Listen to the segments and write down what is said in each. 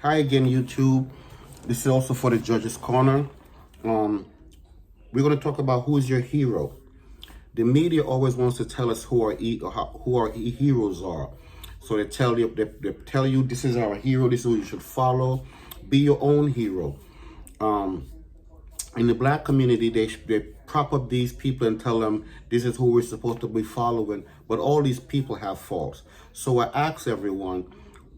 Hi again, YouTube. This is also for the Judge's Corner. We're going to talk about who is your hero. The media always wants to tell us who our heroes are. So they tell you this is our hero. This is who you should follow. Be your own hero. In the black community, they prop up these people and tell them this is who we're supposed to be following. But all these people have faults. So I ask everyone,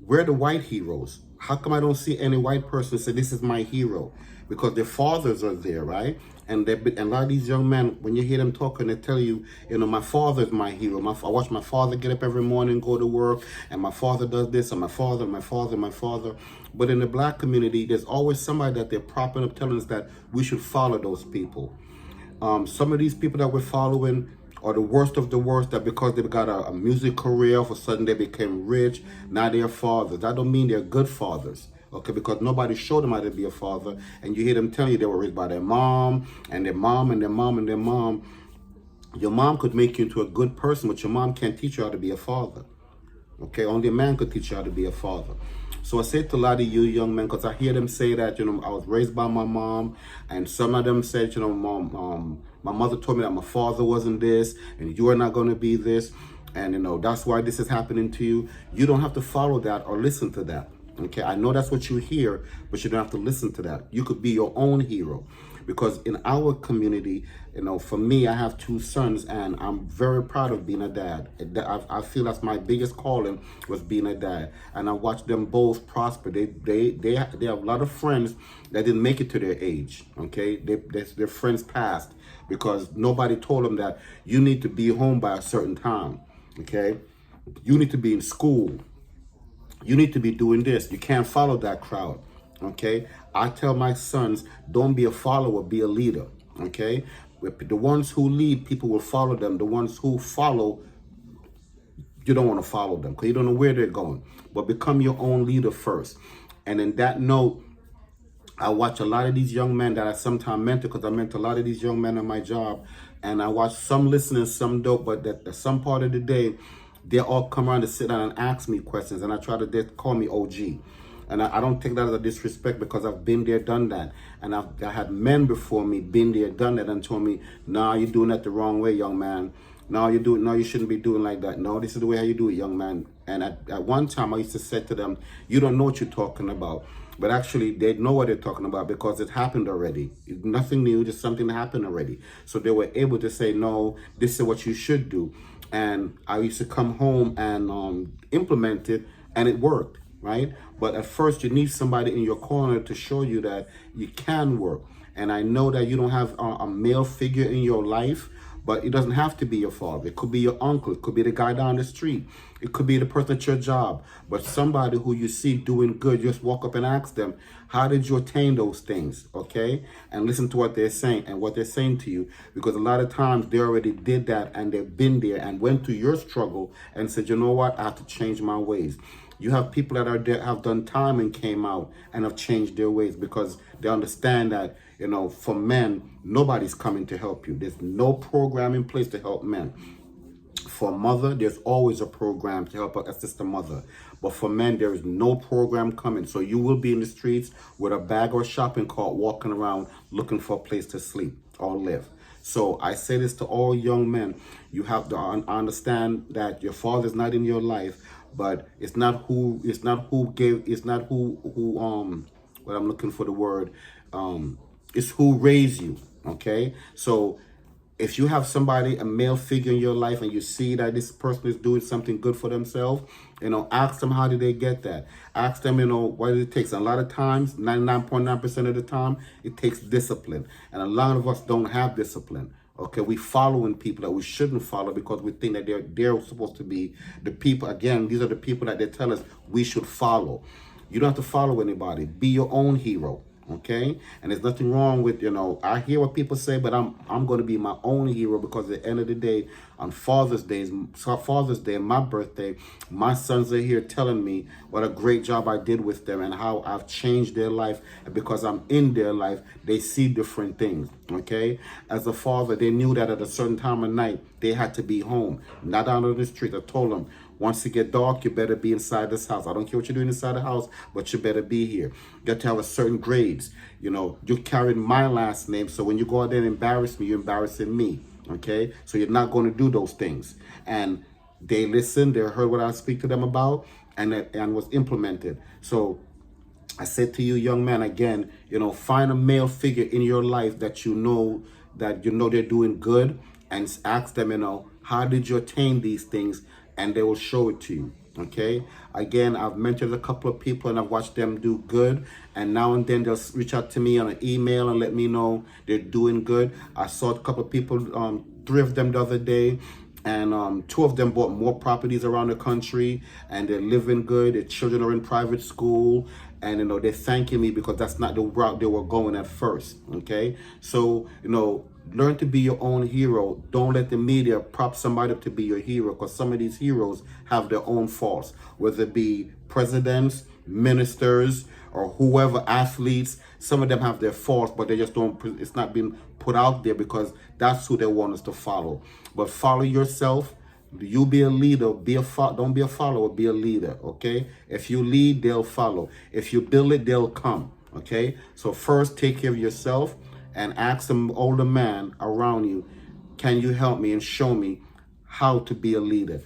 where are the white heroes? How come I don't see any white person say this is my hero? Because their fathers are there, right? And a lot of these young men, when you hear them talking, they tell you, my father's my hero. I watch my father get up every morning, go to work, and my father does this, and my father. But in the black community, there's always somebody that they're propping up, telling us that we should follow those people. Some of these people that we're following are the worst of the worst, that because they've got a music career, all of a sudden they became rich, now they're fathers. That don't mean they're good fathers. Okay, because nobody showed them how to be a father, and you hear them telling you they were raised by their mom, and their mom, and their mom, and their mom. Your mom could make you into a good person, but your mom can't teach you how to be a father. Okay, only a man could teach you how to be a father. So I say to a lot of you young men, because I hear them say that, I was raised by my mom, and some of them said, Mom, my mother told me that my father wasn't this, and you are not going to be this, and that's why this is happening to you. You don't have to follow that or listen to that. Okay, I know that's what you hear, but you don't have to listen to that. You could be your own hero. Because in our community, for me, I have 2 sons, and I'm very proud of being a dad. I feel that's my biggest calling, was being a dad. And I watch them both prosper. They have a lot of friends that didn't make it to their age. Okay, their friends passed because nobody told them that you need to be home by a certain time. Okay, you need to be in school. You need to be doing this. You can't follow that crowd. Okay, I tell my sons, don't be a follower, be a leader. Okay, the ones who lead, people will follow them. The ones who follow, you don't want to follow them because you don't know where they're going. But become your own leader first. And in that note, I watch a lot of these young men that I sometimes mentor, because I mentor a lot of these young men on my job, and I watch some listen and some don't, but that some part of the day, they all come around to sit down and ask me questions, and I try to, they call me OG. And I don't take that as a disrespect, because I've been there, done that. And I had men before me been there, done that, and told me, nah, you're doing that the wrong way, young man. No, you shouldn't be doing like that. No, this is the way how you do it, young man. And at one time, I used to say to them, you don't know what you're talking about. But actually, they know what they're talking about because it happened already. Nothing new, just something that happened already. So they were able to say, no, this is what you should do. And I used to come home and implement it, and it worked, right? But at first, you need somebody in your corner to show you that you can work. And I know that you don't have a male figure in your life, but it doesn't have to be your father. It could be your uncle. It could be the guy down the street. It could be the person at your job. But somebody who you see doing good, just walk up and ask them, how did you attain those things? Okay? And listen to what they're saying and what they're saying to you. Because a lot of times they already did that, and they've been there and went through your struggle and said, you know what? I have to change my ways. You have people that are there, have done time and came out and have changed their ways, because they understand that, for men, nobody's coming to help you. There's no program in place to help men. For a mother, there's always a program to help assist a mother. But for men, there is no program coming. So you will be in the streets with a bag or a shopping cart, walking around looking for a place to sleep or live. So I say this to all young men. You have to understand that your father's not in your life, but it's not who what I'm looking for the word, it's who raised you. Okay, so if you have somebody, a male figure in your life, and you see that this person is doing something good for themselves, ask them, how did they get that? Ask them, what it takes. And a lot of times, 99.9% of the time, it takes discipline. And a lot of us don't have discipline. Okay, we following people that we shouldn't follow because we think that they're supposed to be the people. Again, these are the people that they tell us we should follow. You don't have to follow anybody. Be your own hero. Okay, and there's nothing wrong with, I hear what people say, but I'm going to be my own hero, because at the end of the day, on Father's Day, and my birthday, my sons are here telling me what a great job I did with them and how I've changed their life. And because I'm in their life, they see different things. Okay, as a father, they knew that at a certain time of night they had to be home, not out on the street. I told them, Once it get dark, you better be inside this house. I don't care what you're doing inside the house, but you better be here. You got to have a certain grades. You know, you're carrying my last name, so when you go out there and embarrass me, you're embarrassing me. Okay? So you're not going to do those things. And they listened, they heard what I speak to them about, and was implemented. So I said to you, young man, again, you know, find a male figure in your life that you know they're doing good, and ask them, you know, how did you attain these things, and they will show it to you. Okay. Again, I've mentored a couple of people and I've watched them do good, and now and then they'll reach out to me on an email and let me know they're doing good. I saw a couple of people, 3 of them the other day, and 2 of them bought more properties around the country, and they're living good. Their children are in private school, and you know, they're thanking me because that's not the route they were going at first. Okay, so you know, learn to be your own hero. Don't let the media prop somebody up to be your hero, because some of these heroes have their own faults, whether it be presidents, ministers, or whoever, athletes. Some of them have their faults, but they just don't, it's not being put out there because that's who they want us to follow. But follow yourself. You be a leader, don't be a follower, be a leader. Okay, if you lead, they'll follow. If you build it, they'll come. Okay, so first take care of yourself and ask some older man around you, can you help me and show me how to be a leader?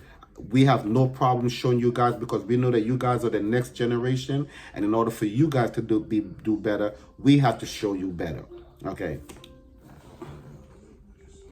We have no problem showing you guys, because we know that you guys are the next generation, and in order for you guys to do better, we have to show you better. Okay.